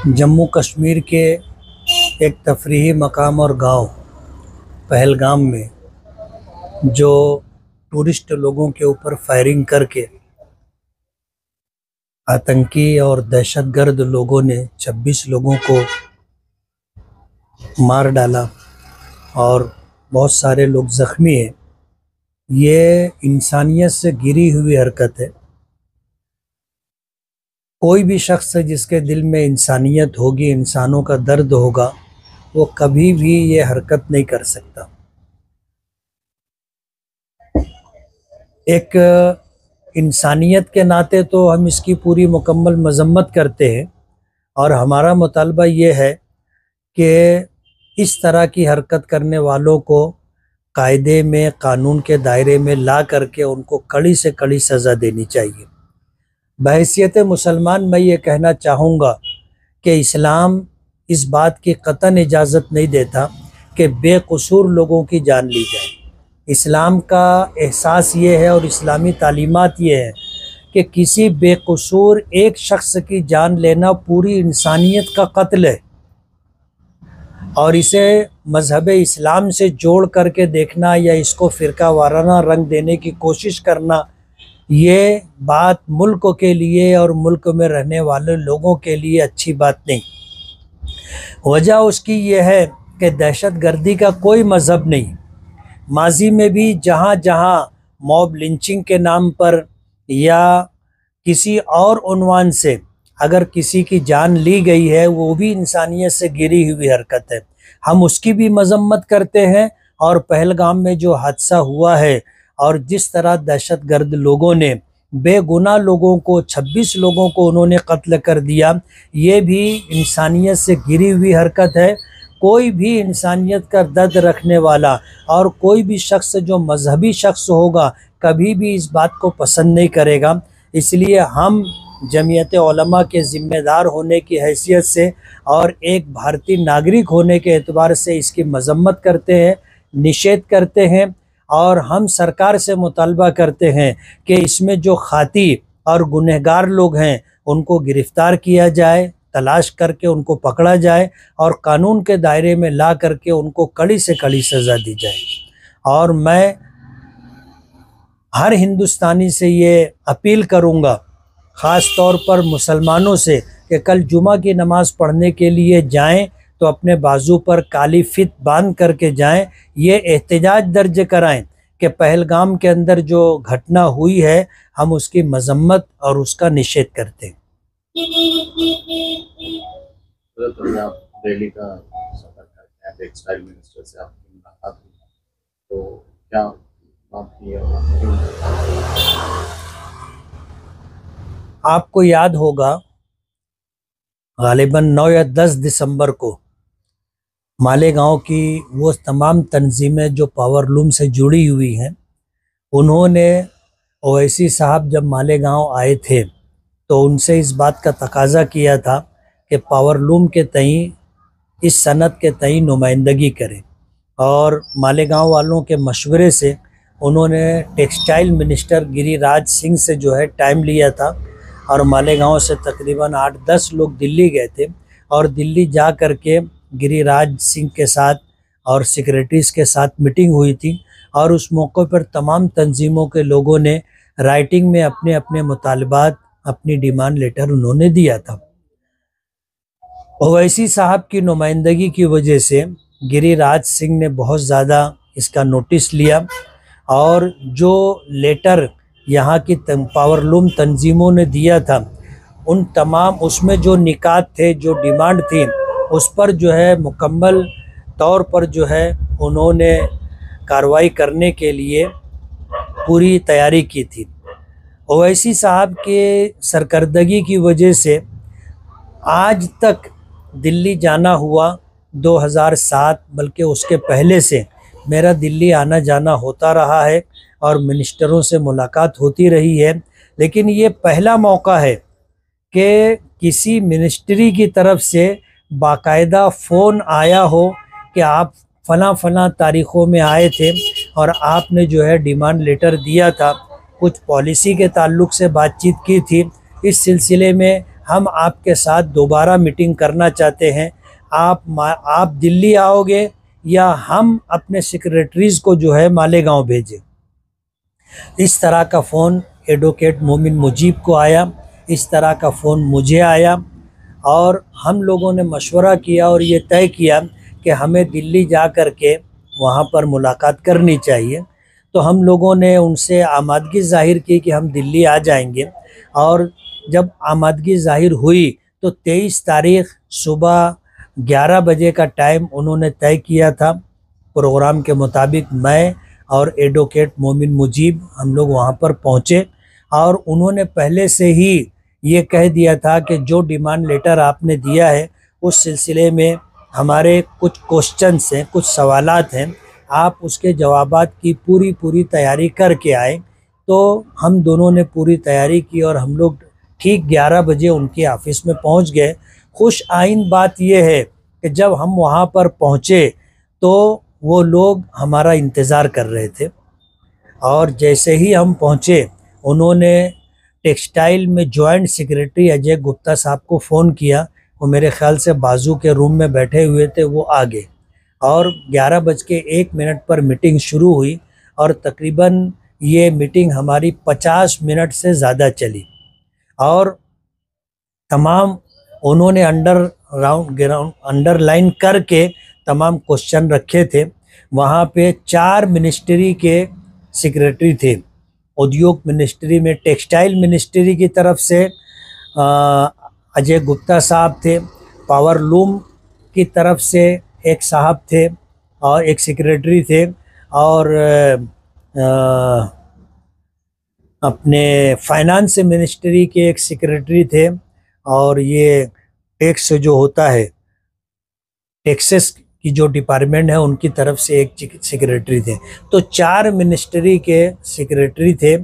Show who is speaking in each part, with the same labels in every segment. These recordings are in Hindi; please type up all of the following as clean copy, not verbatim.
Speaker 1: जम्मू कश्मीर के एक तफरीही मकाम और गांव पहलगाम में जो टूरिस्ट लोगों के ऊपर फायरिंग करके आतंकी और दहशतगर्द लोगों ने 26 लोगों को मार डाला और बहुत सारे लोग ज़ख्मी हैं। ये इंसानियत से गिरी हुई हरकत है। कोई भी शख्स जिसके दिल में इंसानियत होगी, इंसानों का दर्द होगा, वो कभी भी ये हरकत नहीं कर सकता। एक इंसानियत के नाते तो हम इसकी पूरी मुकम्मल मजम्मत करते हैं और हमारा मुतालबा ये है कि इस तरह की हरकत करने वालों को कायदे में, कानून के दायरे में ला करके उनको कड़ी से कड़ी सज़ा देनी चाहिए। बहैसियत मुसलमान मैं ये कहना चाहूँगा कि इस्लाम इस बात की कतन इजाज़त नहीं देता कि बेकसूर लोगों की जान ली जाए। इस्लाम का एहसास ये है और इस्लामी तालीमात ये है कि किसी बेकसूर एक शख्स की जान लेना पूरी इंसानियत का कत्ल है और इसे मज़हब इस्लाम से जोड़ करके देखना या इसको फ़िरका वाराना रंग देने की कोशिश करना, ये बात मुल्क के लिए और मुल्क में रहने वाले लोगों के लिए अच्छी बात नहीं। वजह उसकी ये है कि दहशतगर्दी का कोई मज़हब नहीं। माजी में भी जहाँ जहाँ मॉब लिंचिंग के नाम पर या किसी और उन्वान से अगर किसी की जान ली गई है, वो भी इंसानियत से गिरी हुई हरकत है। हम उसकी भी मजम्मत करते हैं। और पहलगाम में जो हादसा हुआ है और जिस तरह दहशतगर्द लोगों ने बेगुनाह लोगों को, 26 लोगों को उन्होंने कत्ल कर दिया, ये भी इंसानियत से गिरी हुई हरकत है। कोई भी इंसानियत का दर्द रखने वाला और कोई भी शख्स जो मजहबी शख्स होगा कभी भी इस बात को पसंद नहीं करेगा। इसलिए हम जमीयत उलमा के ज़िम्मेदार होने की हैसियत से और एक भारतीय नागरिक होने के एतबार से इसकी मजम्मत करते हैं, निषेध करते हैं और हम सरकार से मुतालबा करते हैं कि इसमें जो खाती और गुनहगार लोग हैं उनको गिरफ़्तार किया जाए, तलाश करके उनको पकड़ा जाए और कानून के दायरे में ला करके उनको कड़ी से कड़ी सज़ा दी जाए। और मैं हर हिंदुस्तानी से ये अपील करूँगा, ख़ास तौर पर मुसलमानों से, कि कल जुमा की नमाज़ पढ़ने के लिए जाएं तो अपने बाजू पर काली फित बांध करके जाएं। ये एहतजाज दर्ज कराएं कि पहलगाम के अंदर जो घटना हुई है हम उसकी मजम्मत और उसका निषेध करते हैं।
Speaker 2: आप दिल्ली का सफर करते हैं, टेक्सटाइल मिनिस्टर से आपकी मुलाकात हुई, तो क्या बात की है?
Speaker 1: आपको याद होगा गालिबन 9 या 10 दिसंबर को मालेगांव की वो तमाम तंजीमें जो पावरलूम से जुड़ी हुई हैं, उन्होंने ओवैसी साहब जब मालेगांव आए थे तो उनसे इस बात का तकाजा किया था कि पावरलूम के तई, इस सनत के तई नुमाइंदगी करें। और मालेगांव वालों के मशवरे से उन्होंने टेक्सटाइल मिनिस्टर गिरिराज सिंह से जो है टाइम लिया था और मालेगांव से तकरीबन 8-10 लोग दिल्ली गए थे और दिल्ली जा कर के गिरिराज सिंह के साथ और सेक्रेटरीज के साथ मीटिंग हुई थी और उस मौके पर तमाम तंजीमों के लोगों ने राइटिंग में अपने अपने मुतालबात, अपनी डिमांड लेटर उन्होंने दिया था। ओवैसी साहब की नुमाइंदगी की वजह से गिरिराज सिंह ने बहुत ज़्यादा इसका नोटिस लिया और जो लेटर यहाँ की पावरलूम तंजीमों ने दिया था, उन तमाम उसमें जो निकात थे, जो डिमांड थी, उस पर जो है मुकम्मल तौर पर जो है उन्होंने कार्रवाई करने के लिए पूरी तैयारी की थी। ओवैसी साहब के सरकर्दगी की वजह से आज तक दिल्ली जाना हुआ 2007, बल्कि उसके पहले से मेरा दिल्ली आना जाना होता रहा है और मिनिस्टरों से मुलाकात होती रही है। लेकिन ये पहला मौका है कि किसी मिनिस्ट्री की तरफ से बाकायदा फ़ोन आया हो कि आप फ़लाँ तारीख़ों में आए थे और आपने जो है डिमांड लेटर दिया था, कुछ पॉलिसी के ताल्लुक़ से बातचीत की थी, इस सिलसिले में हम आपके साथ दोबारा मीटिंग करना चाहते हैं, आप दिल्ली आओगे या हम अपने सेक्रेटरीज़ को जो है मालेगांव भेजें। इस तरह का फ़ोन एडवोकेट मोमिन मुजीब को आया, इस तरह का फ़ोन मुझे आया और हम लोगों ने मशवरा किया और ये तय किया कि हमें दिल्ली जा कर के वहाँ पर मुलाकात करनी चाहिए। तो हम लोगों ने उनसे आमादगी ज़ाहिर की कि हम दिल्ली आ जाएंगे और जब आमादगी ज़ाहिर हुई तो 23 तारीख़ सुबह 11 बजे का टाइम उन्होंने तय किया था। प्रोग्राम के मुताबिक मैं और एडवोकेट मोमिन मुजीब हम लोग वहाँ पर पहुँचे और उन्होंने पहले से ही ये कह दिया था कि जो डिमांड लेटर आपने दिया है उस सिलसिले में हमारे कुछ क्वेश्चंस हैं, कुछ सवालात हैं, आप उसके जवाबात की पूरी तैयारी करके आए। तो हम दोनों ने पूरी तैयारी की और हम लोग ठीक 11 बजे उनके ऑफिस में पहुंच गए। खुश आइन बात यह है कि जब हम वहां पर पहुंचे तो वो लोग हमारा इंतज़ार कर रहे थे और जैसे ही हम पहुंचे उन्होंने टेक्सटाइल में जॉइंट सेक्रेटरी अजय गुप्ता साहब को फ़ोन किया। वो मेरे ख़्याल से बाजू के रूम में बैठे हुए थे, वो आ गए और 11:01 पर मीटिंग शुरू हुई और तकरीबन ये मीटिंग हमारी 50 मिनट से ज़्यादा चली और तमाम उन्होंने अंडरलाइन करके तमाम क्वेश्चन रखे थे। वहाँ पे 4 मिनिस्ट्री के सेक्रेटरी थे। उद्योग मिनिस्ट्री में टेक्सटाइल मिनिस्ट्री की तरफ से अजय गुप्ता साहब थे, पावर लूम की तरफ से एक साहब थे और एक सेक्रेटरी थे और अपने फाइनेंस मिनिस्ट्री के एक सेक्रेटरी थे और ये टैक्स जो होता है, टैक्सेस की जो डिपार्टमेंट है उनकी तरफ से एक सेक्रेटरी थे। तो 4 मिनिस्ट्री के सेक्रेटरी थे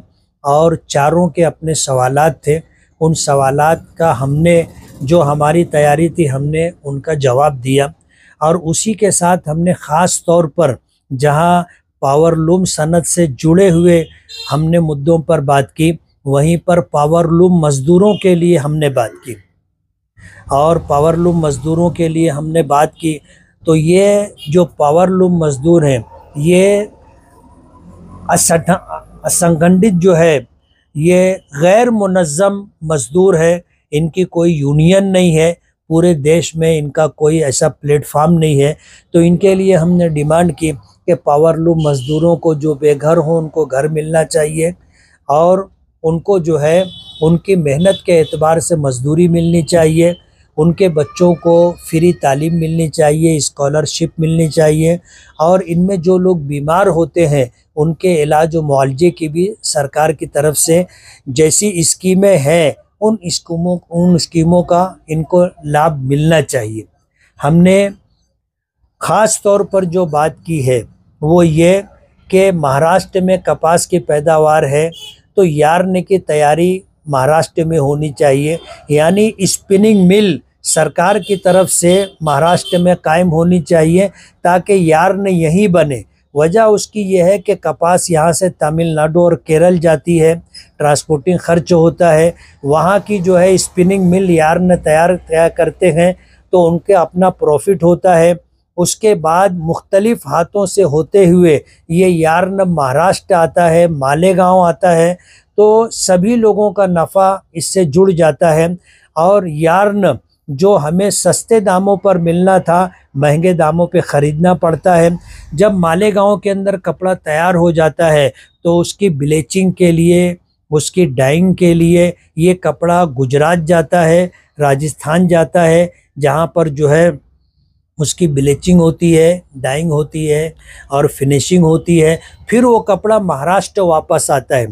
Speaker 1: और चारों के अपने सवालात थे। उन सवालात का हमने जो हमारी तैयारी थी हमने उनका जवाब दिया और उसी के साथ हमने ख़ास तौर पर जहां पावर लूम सनत से जुड़े हुए हमने मुद्दों पर बात की, वहीं पर पावर लूम मज़दूरों के लिए हमने बात की और पावर लूम मज़दूरों के लिए हमने बात की। तो ये जो पावर लूम मज़दूर हैं ये असंगठित जो है, ये गैर मुनज़्ज़म मज़दूर है, इनकी कोई यूनियन नहीं है, पूरे देश में इनका कोई ऐसा प्लेटफार्म नहीं है। तो इनके लिए हमने डिमांड की कि पावर लूम मज़दूरों को जो बेघर हों उनको घर मिलना चाहिए और उनको जो है उनकी मेहनत के एतबार से मज़दूरी मिलनी चाहिए, उनके बच्चों को फ्री तालीम मिलनी चाहिए, स्कॉलरशिप मिलनी चाहिए और इनमें जो लोग बीमार होते हैं उनके इलाज व मुआवजे की भी सरकार की तरफ से जैसी स्कीमें हैं उन स्कीमों का इनको लाभ मिलना चाहिए। हमने ख़ास तौर पर जो बात की है वो ये कि महाराष्ट्र में कपास की पैदावार है तो यार्न की तैयारी महाराष्ट्र में होनी चाहिए, यानी स्पिनिंग मिल सरकार की तरफ से महाराष्ट्र में कायम होनी चाहिए ताकि यार्न यहीं बने। वजह उसकी यह है कि कपास यहाँ से तमिलनाडु और केरल जाती है, ट्रांसपोर्टिंग खर्च होता है, वहाँ की जो है स्पिनिंग मिल यार्न तैयार करते हैं तो उनके अपना प्रॉफिट होता है। उसके बाद मुख्तलिफ हाथों से होते हुए ये यार्न महाराष्ट्र आता है, मालेगांव आता है, तो सभी लोगों का नफ़ा इससे जुड़ जाता है और यार्न जो हमें सस्ते दामों पर मिलना था महंगे दामों पे ख़रीदना पड़ता है। जब मालेगांव के अंदर कपड़ा तैयार हो जाता है तो उसकी ब्लीचिंग के लिए, उसकी डाइंग के लिए ये कपड़ा गुजरात जाता है, राजस्थान जाता है, जहाँ पर जो है उसकी ब्लीचिंग होती है, डाइंग होती है और फिनिशिंग होती है, फिर वो कपड़ा महाराष्ट्र वापस आता है।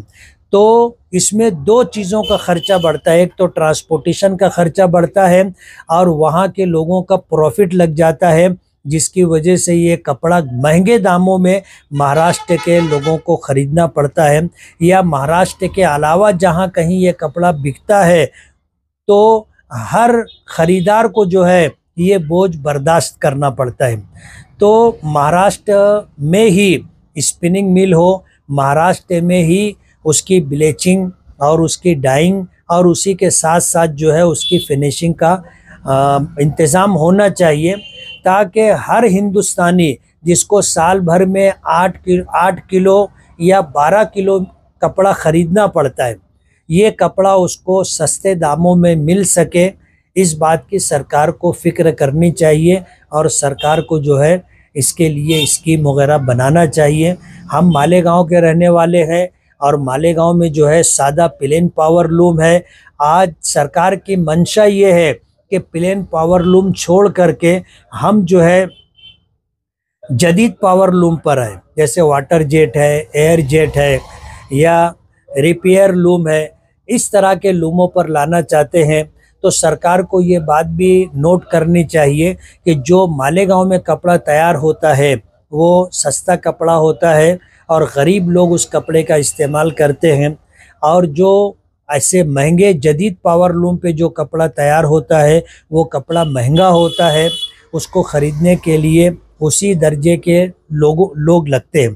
Speaker 1: तो इसमें 2 चीज़ों का ख़र्चा बढ़ता है, एक तो ट्रांसपोर्टेशन का ख़र्चा बढ़ता है और वहाँ के लोगों का प्रॉफिट लग जाता है, जिसकी वजह से ये कपड़ा महंगे दामों में महाराष्ट्र के लोगों को ख़रीदना पड़ता है या महाराष्ट्र के अलावा जहाँ कहीं ये कपड़ा बिकता है तो हर ख़रीदार को जो है ये बोझ बर्दाश्त करना पड़ता है। तो महाराष्ट्र में ही स्पिनिंग मिल हो, महाराष्ट्र में ही उसकी ब्लीचिंग और उसकी डाइंग और उसी के साथ साथ जो है उसकी फिनिशिंग का इंतज़ाम होना चाहिए, ताकि हर हिंदुस्तानी जिसको साल भर में 8 किलो या 12 किलो कपड़ा ख़रीदना पड़ता है, ये कपड़ा उसको सस्ते दामों में मिल सके, इस बात की सरकार को फ़िक्र करनी चाहिए और सरकार को जो है इसके लिए स्कीम वगैरह बनाना चाहिए। हम मालेगांव के रहने वाले हैं और मालेगांव में जो है सादा प्लेन पावर लूम है। आज सरकार की मंशा ये है कि प्लेन पावर लूम छोड़ करके हम जो है जदीद पावर लूम पर है, जैसे वाटर जेट है, एयर जेट है या रिपेयर लूम है, इस तरह के लूमों पर लाना चाहते हैं। तो सरकार को ये बात भी नोट करनी चाहिए कि जो मालेगांव में कपड़ा तैयार होता है वो सस्ता कपड़ा होता है और ग़रीब लोग उस कपड़े का इस्तेमाल करते हैं, और जो ऐसे महंगे जदीद पावर लूम पे जो कपड़ा तैयार होता है वो कपड़ा महंगा होता है, उसको ख़रीदने के लिए उसी दर्जे के लोग लगते हैं।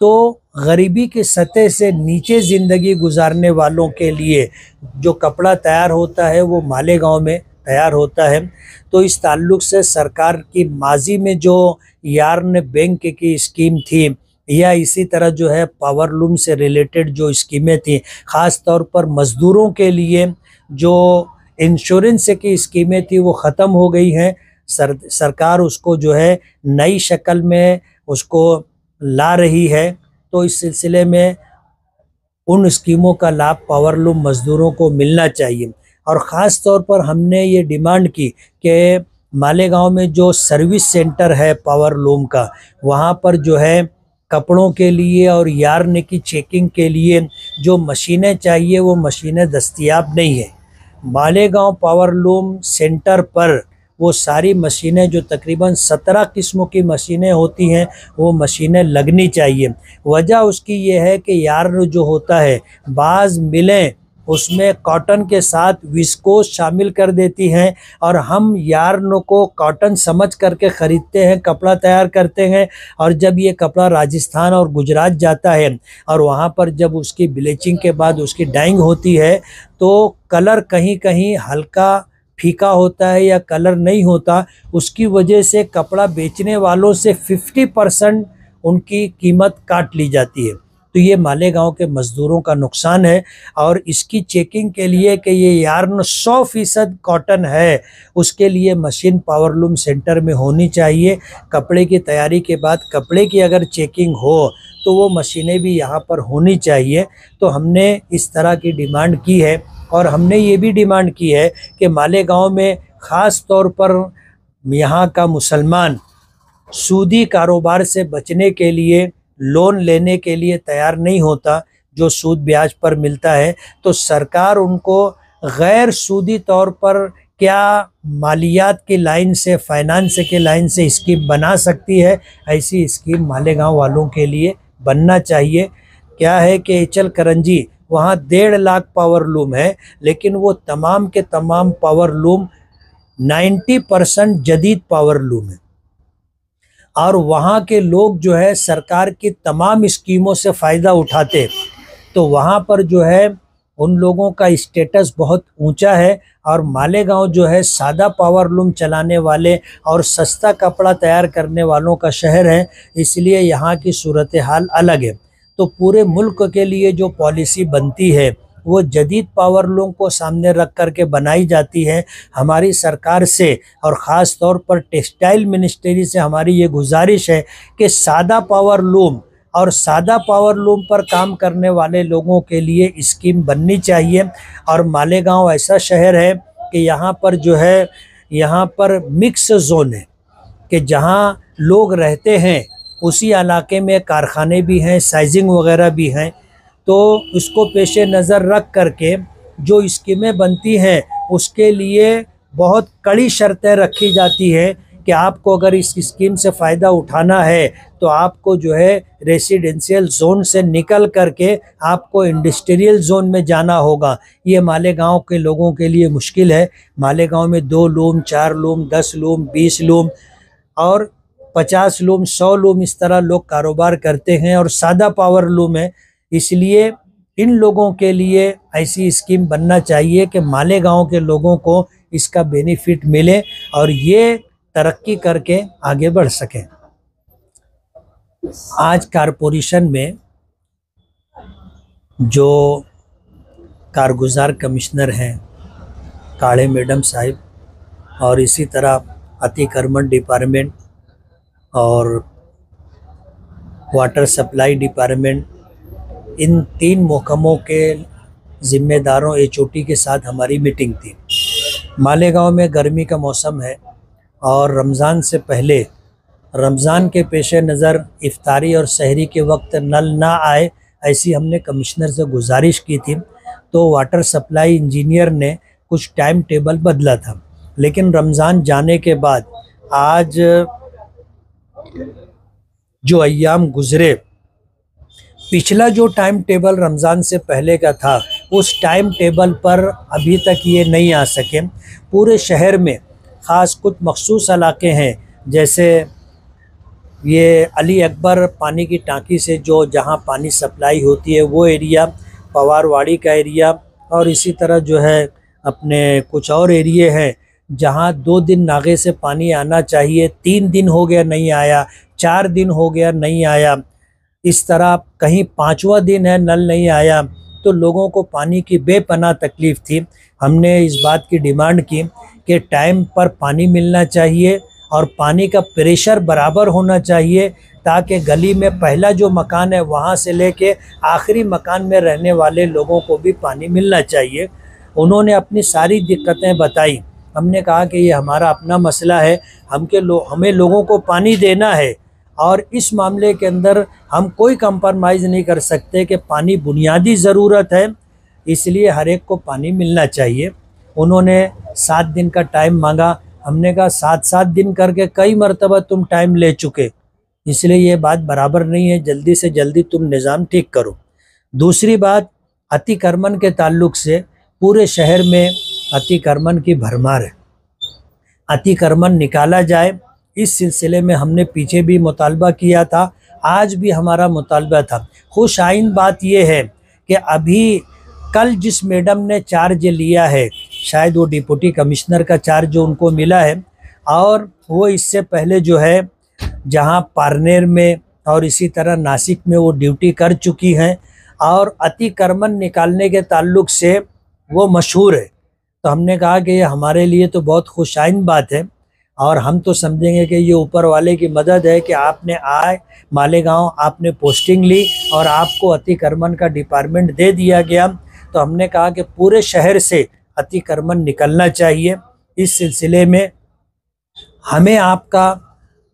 Speaker 1: तो गरीबी की सतह से नीचे ज़िंदगी गुजारने वालों के लिए जो कपड़ा तैयार होता है वो मालेगांव में तैयार होता है। तो इस ताल्लुक़ से सरकार की माजी में जो यार्न बैंक की स्कीम थी या इसी तरह जो है पावर लूम से रिलेटेड जो स्कीमें थी, ख़ास तौर पर मज़दूरों के लिए जो इंश्योरेंस की स्कीमें थी वो ख़त्म हो गई हैं। सरकार उसको जो है नई शक्ल में उसको ला रही है। तो इस सिलसिले में उन स्कीमों का लाभ पावर लूम मज़दूरों को मिलना चाहिए। और ख़ास तौर पर हमने ये डिमांड की कि मालेगांव में जो सर्विस सेंटर है पावर लूम का, वहाँ पर जो है कपड़ों के लिए और यार्न की चेकिंग के लिए जो मशीनें चाहिए वो मशीनें दस्तयाब नहीं है। मालेगांव पावर लूम सेंटर पर वो सारी मशीनें जो तकरीबन 17 किस्मों की मशीनें होती हैं वो मशीनें लगनी चाहिए। वजह उसकी ये है कि यार्न जो होता है बाज़ मिलें उसमें कॉटन के साथ विस्कोस शामिल कर देती हैं और हम यार्न को कॉटन समझ करके ख़रीदते हैं, कपड़ा तैयार करते हैं, और जब ये कपड़ा राजस्थान और गुजरात जाता है और वहाँ पर जब उसकी ब्लीचिंग के बाद उसकी डाइंग होती है तो कलर कहीं कहीं हल्का फीका होता है या कलर नहीं होता। उसकी वजह से कपड़ा बेचने वालों से 50% उनकी कीमत काट ली जाती है। तो ये मालेगांव के मज़दूरों का नुकसान है। और इसकी चेकिंग के लिए कि ये यार्न 100% कॉटन है, उसके लिए मशीन पावर लूम सेंटर में होनी चाहिए। कपड़े की तैयारी के बाद कपड़े की अगर चेकिंग हो तो वो मशीनें भी यहाँ पर होनी चाहिए। तो हमने इस तरह की डिमांड की है। और हमने ये भी डिमांड की है कि मालेगांव में ख़ास तौर पर यहाँ का मुसलमान सूदी कारोबार से बचने के लिए लोन लेने के लिए तैयार नहीं होता, जो सूद ब्याज पर मिलता है। तो सरकार उनको गैर सूदी तौर पर क्या मालियात की लाइन से, फाइनेंस के लाइन से स्कीम बना सकती है, ऐसी स्कीम मालेगांव वालों के लिए बनना चाहिए। क्या है कि एचल करंजी वहाँ 1.5 लाख पावर लूम है, लेकिन वो तमाम के तमाम पावर लूम 90% जदीद पावर लूम है। और वहाँ के लोग जो है सरकार की तमाम स्कीमों से फ़ायदा उठाते, तो वहाँ पर जो है उन लोगों का स्टेटस बहुत ऊंचा है। और मालेगांव जो है सादा पावर लूम चलाने वाले और सस्ता कपड़ा तैयार करने वालों का शहर है, इसलिए यहाँ की सूरत हाल अलग है। तो पूरे मुल्क के लिए जो पॉलिसी बनती है वो जदीद पावर लूम को सामने रख कर के बनाई जाती है। हमारी सरकार से और ख़ास तौर पर टेक्सटाइल मिनिस्ट्री से हमारी ये गुजारिश है कि सादा पावर लूम और सादा पावर लूम पर काम करने वाले लोगों के लिए स्कीम बननी चाहिए। और मालेगांव ऐसा शहर है कि यहाँ पर जो है यहाँ पर मिक्स जोन है कि जहाँ लोग रहते हैं उसी इलाके में कारखाने भी हैं, साइजिंग वगैरह भी हैं। तो उसको पेश नज़र रख करके जो स्कीमें बनती हैं उसके लिए बहुत कड़ी शर्तें रखी जाती हैं कि आपको अगर इस स्कीम से फ़ायदा उठाना है तो आपको जो है रेसिडेंशियल जोन से निकल करके आपको इंडस्ट्रियल जोन में जाना होगा। ये मालेगांव के लोगों के लिए मुश्किल है। मालेगांव में 2 लूम, 4 लूम, 10 लूम, 20 लूम और 50 लूम, 100 लूम इस तरह लोग कारोबार करते हैं और सादा पावर लूम है। इसलिए इन लोगों के लिए ऐसी स्कीम बनना चाहिए कि मालेगांव के लोगों को इसका बेनिफिट मिले और ये तरक्की करके आगे बढ़ सकें। आज कारपोरेशन में जो कारगुजार कमिश्नर हैं काळे मैडम साहिब, और इसी तरह अतिक्रमण डिपार्टमेंट और वाटर सप्लाई डिपार्टमेंट, इन 3 महकमों के ज़िम्मेदारों HOT के साथ हमारी मीटिंग थी। मालेगांव में गर्मी का मौसम है और रमज़ान से पहले, रमज़ान के पेश नज़र इफ्तारी और सहरी के वक्त नल ना आए, ऐसी हमने कमिश्नर से गुजारिश की थी। तो वाटर सप्लाई इंजीनियर ने कुछ टाइम टेबल बदला था, लेकिन रमज़ान जाने के बाद आज जो अय्याम गुज़रे, पिछला जो टाइम टेबल रमज़ान से पहले का था उस टाइम टेबल पर अभी तक ये नहीं आ सके। पूरे शहर में ख़ास कुछ मखसूस इलाके हैं, जैसे ये अली अकबर पानी की टांकी से जो जहाँ पानी सप्लाई होती है वो एरिया, पवारवाड़ी का एरिया, और इसी तरह जो है अपने कुछ और एरिए हैं जहाँ 2 दिन नागे से पानी आना चाहिए, 3 दिन हो गया नहीं आया, 4 दिन हो गया नहीं आया, इस तरह कहीं 5वां दिन है नल नहीं आया। तो लोगों को पानी की बेपनाह तकलीफ़ थी। हमने इस बात की डिमांड की कि टाइम पर पानी मिलना चाहिए और पानी का प्रेशर बराबर होना चाहिए, ताकि गली में पहला जो मकान है वहाँ से लेके आखिरी मकान में रहने वाले लोगों को भी पानी मिलना चाहिए। उन्होंने अपनी सारी दिक्कतें बताई। हमने कहा कि ये हमारा अपना मसला है, हमें लोगों को पानी देना है और इस मामले के अंदर हम कोई कंप्रोमाइज़ नहीं कर सकते कि पानी बुनियादी ज़रूरत है, इसलिए हर एक को पानी मिलना चाहिए। उन्होंने 7 दिन का टाइम मांगा। हमने कहा 7-7 दिन करके कई मरतबा तुम टाइम ले चुके, इसलिए ये बात बराबर नहीं है, जल्दी से जल्दी तुम निज़ाम ठीक करो। दूसरी बात, अतिक्रमण के ताल्लुक़ से पूरे शहर में अतिक्रमण की भरमार है, अतिक्रमण निकाला जाए। इस सिलसिले में हमने पीछे भी मुतालबा किया था, आज भी हमारा मुतालबा था। खुश आइन बात यह है कि अभी कल जिस मैडम ने चार्ज लिया है, शायद वो डिप्टी कमिश्नर का चार्ज जो उनको मिला है, और वो इससे पहले जो है जहां पारनेर में और इसी तरह नासिक में वो ड्यूटी कर चुकी हैं और अतिक्रमण निकालने के ताल्लुक़ से वो मशहूर है। तो हमने कहा कि ये हमारे लिए तो बहुत खुशाइन बात है और हम तो समझेंगे कि ये ऊपर वाले की मदद है कि आपने आए मालेगांव, आपने पोस्टिंग ली और आपको अतिक्रमण का डिपार्टमेंट दे दिया गया। तो हमने कहा कि पूरे शहर से अतिक्रमण निकलना चाहिए। इस सिलसिले में हमें आपका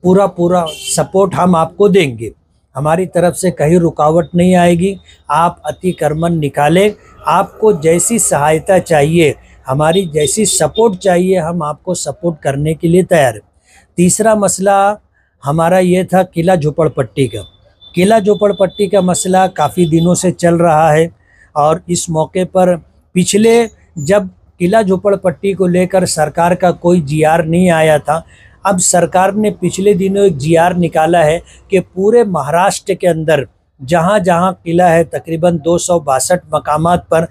Speaker 1: पूरा सपोर्ट हम आपको देंगे, हमारी तरफ से कहीं रुकावट नहीं आएगी। आप अतिक्रमण निकालें, आपको जैसी सहायता चाहिए, हमारी जैसी सपोर्ट चाहिए, हम आपको सपोर्ट करने के लिए तैयार हैं। तीसरा मसला हमारा ये था किला झोपड़पट्टी का। किला झोपड़पट्टी का मसला काफ़ी दिनों से चल रहा है और इस मौके पर पिछले जब किला झोपड़पट्टी को लेकर सरकार का कोई GR नहीं आया था, अब सरकार ने पिछले दिनों एक GR निकाला है कि पूरे महाराष्ट्र के अंदर जहाँ जहाँ किला है तकरीबन 262 मकामात पर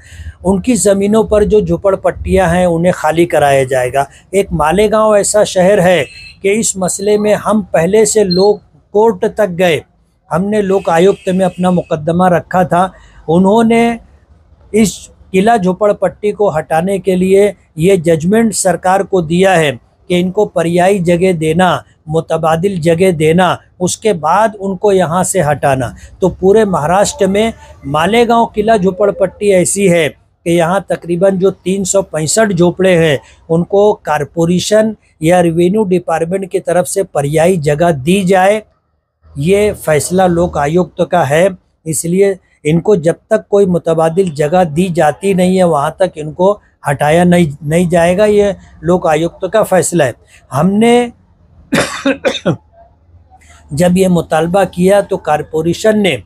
Speaker 1: उनकी ज़मीनों पर जो झोपड़पट्टियाँ हैं उन्हें खाली कराया जाएगा। एक मालेगांव ऐसा शहर है कि इस मसले में हम पहले से लोग कोर्ट तक गए, हमने लोक आयुक्त में अपना मुकदमा रखा था। उन्होंने इस किला झोपड़पट्टी को हटाने के लिए ये जजमेंट सरकार को दिया है कि इनको पर्यायी जगह देना, मुतबादिल जगह देना, उसके बाद उनको यहाँ से हटाना। तो पूरे महाराष्ट्र में मालेगांव किला झोपड़पट्टी ऐसी है कि यहाँ तकरीबन जो 365 झोपड़े हैं उनको कारपोरेशन या रेवेन्यू डिपार्टमेंट की तरफ से पर्यायी जगह दी जाए। ये फैसला लोक आयुक्त का है, इसलिए इनको जब तक कोई मुतबादिल जगह दी जाती नहीं है वहाँ तक इनको हटाया नहीं जाएगा। ये लोक आयुक्त का फैसला है। हमने जब ये मुतालबा किया तो कारपोरेशन ने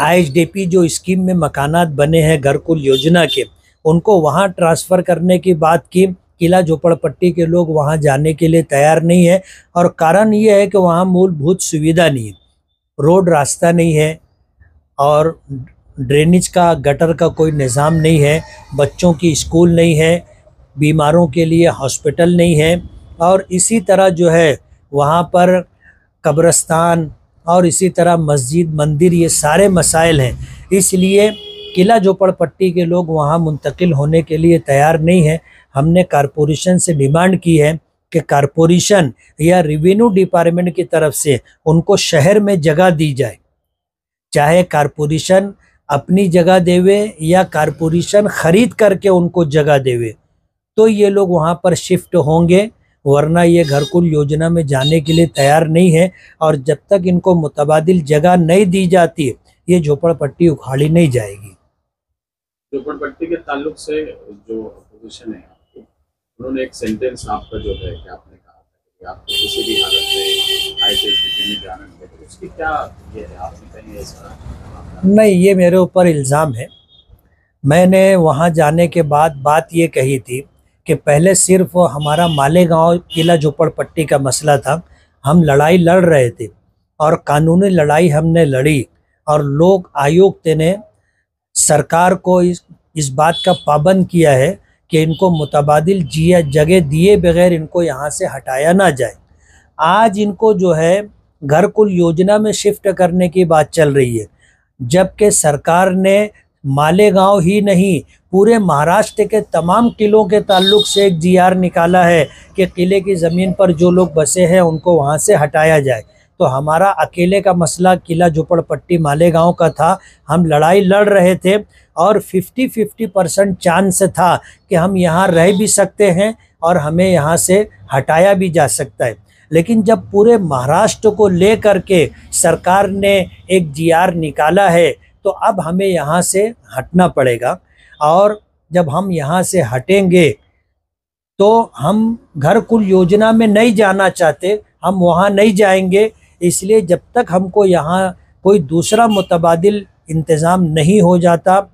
Speaker 1: IHDP जो स्कीम में मकानात बने हैं घरकुल योजना के, उनको वहाँ ट्रांसफ़र करने की बात की। किला झोपड़पट्टी के लोग वहाँ जाने के लिए तैयार नहीं है और कारण ये है कि वहाँ मूलभूत सुविधा नहीं है, रोड रास्ता नहीं है और ड्रेनेज का, गटर का कोई निज़ाम नहीं है, बच्चों की स्कूल नहीं है, बीमारों के लिए हॉस्पिटल नहीं है, और इसी तरह जो है वहाँ पर कब्रिस्तान और इसी तरह मस्जिद, मंदिर, ये सारे मसाइल हैं। इसलिए किला झोपड़पट्टी के लोग वहाँ मुंतकिल होने के लिए तैयार नहीं है। हमने कारपोरेशन से डिमांड की है कि कारपोरेशन या रेवेन्यू डिपार्टमेंट की तरफ से उनको शहर में जगह दी जाए, चाहे कारपोरेशन अपनी जगह देवे या कारपोरेशन ख़रीद करके उनको जगह देवे, तो ये लोग वहाँ पर शिफ्ट होंगे, वरना ये घरकुल योजना में जाने के लिए तैयार नहीं है। और जब तक इनको मुतबादिल जगह नहीं दी जाती, ये झोपड़पट्टी उखाड़ी नहीं जाएगी।
Speaker 2: झोपड़पट्टी के ताल्लुक से जो अपोजिशन है आपको, उन्होंने एक सेंटेंस आपका जो है कि आपने कहा था कि आपको किसी भी हालत में ITSBT में जाना नहीं है, तो उसकी क्या ये है, आपने कहीं ऐसा?
Speaker 1: नहीं, ये मेरे ऊपर इल्ज़ाम है। मैंने वहाँ जाने के बाद बात ये कही थी कि पहले सिर्फ हमारा मालेगांव किला झोपड़पट्टी का मसला था, हम लड़ाई लड़ रहे थे और कानूनी लड़ाई हमने लड़ी, और लोक आयुक्त ने सरकार को इस बात का पाबंद किया है कि इनको मुतबादिल जगह दिए बगैर इनको यहाँ से हटाया ना जाए। आज इनको जो है घरकुल योजना में शिफ्ट करने की बात चल रही है, जबकि सरकार ने मालेगांव ही नहीं, पूरे महाराष्ट्र के तमाम किलों के ताल्लुक से एक GR निकाला है कि किले की ज़मीन पर जो लोग बसे हैं उनको वहाँ से हटाया जाए। तो हमारा अकेले का मसला किला झोपड़पट्टी मालेगांव का था, हम लड़ाई लड़ रहे थे और 50-50% चांस था कि हम यहाँ रह भी सकते हैं और हमें यहाँ से हटाया भी जा सकता है। लेकिन जब पूरे महाराष्ट्र को ले करके सरकार ने एक GR निकाला है, तो अब हमें यहाँ से हटना पड़ेगा, और जब हम यहाँ से हटेंगे तो हम घरकुल योजना में नहीं जाना चाहते, हम वहाँ नहीं जाएंगे। इसलिए जब तक हमको यहाँ कोई दूसरा मुतबादिल इंतज़ाम नहीं हो जाता,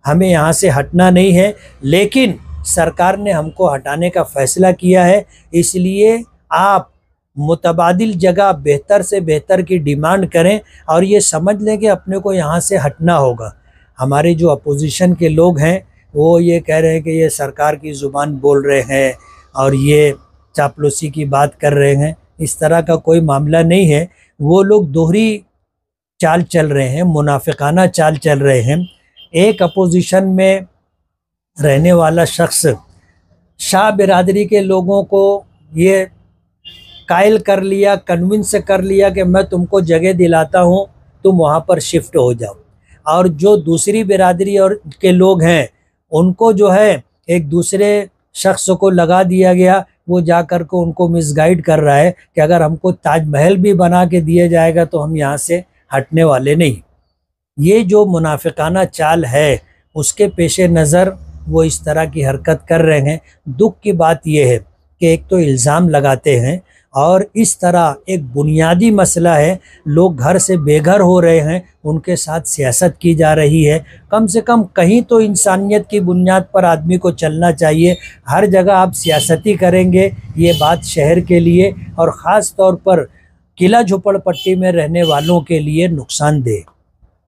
Speaker 1: हमें यहाँ से हटना नहीं है। लेकिन सरकार ने हमको हटाने का फ़ैसला किया है, इसलिए आप मुतबादिल जगह बेहतर से बेहतर की डिमांड करें और ये समझ लें कि अपने को यहाँ से हटना होगा। हमारे जो अपोजिशन के लोग हैं वो ये कह रहे हैं कि ये सरकार की ज़ुबान बोल रहे हैं और ये चापलूसी की बात कर रहे हैं। इस तरह का कोई मामला नहीं है। वो लोग दोहरी चाल चल रहे हैं, मुनाफिकाना चाल चल रहे हैं। एक अपोजिशन में रहने वाला शख्स शाह बिरादरी के लोगों को ये कायल कर लिया, कन्विंस कर लिया कि मैं तुमको जगह दिलाता हूँ, तुम वहाँ पर शिफ्ट हो जाओ। और जो दूसरी बिरादरी और के लोग हैं उनको जो है एक दूसरे शख्स को लगा दिया गया, वो जा कर को उनको मिसगाइड कर रहा है कि अगर हमको ताजमहल भी बना के दिया जाएगा तो हम यहाँ से हटने वाले नहीं। ये जो मुनाफिकाना चाल है उसके पेश नज़र वो इस तरह की हरकत कर रहे हैं। दुख की बात यह है कि एक तो इल्ज़ाम लगाते हैं और इस तरह एक बुनियादी मसला है, लोग घर से बेघर हो रहे हैं, उनके साथ सियासत की जा रही है। कम से कम कहीं तो इंसानियत की बुनियाद पर आदमी को चलना चाहिए। हर जगह आप सियासती करेंगे, ये बात शहर के लिए और ख़ास तौर पर किला झोपड़पट्टी में रहने वालों के लिए नुकसानदेह।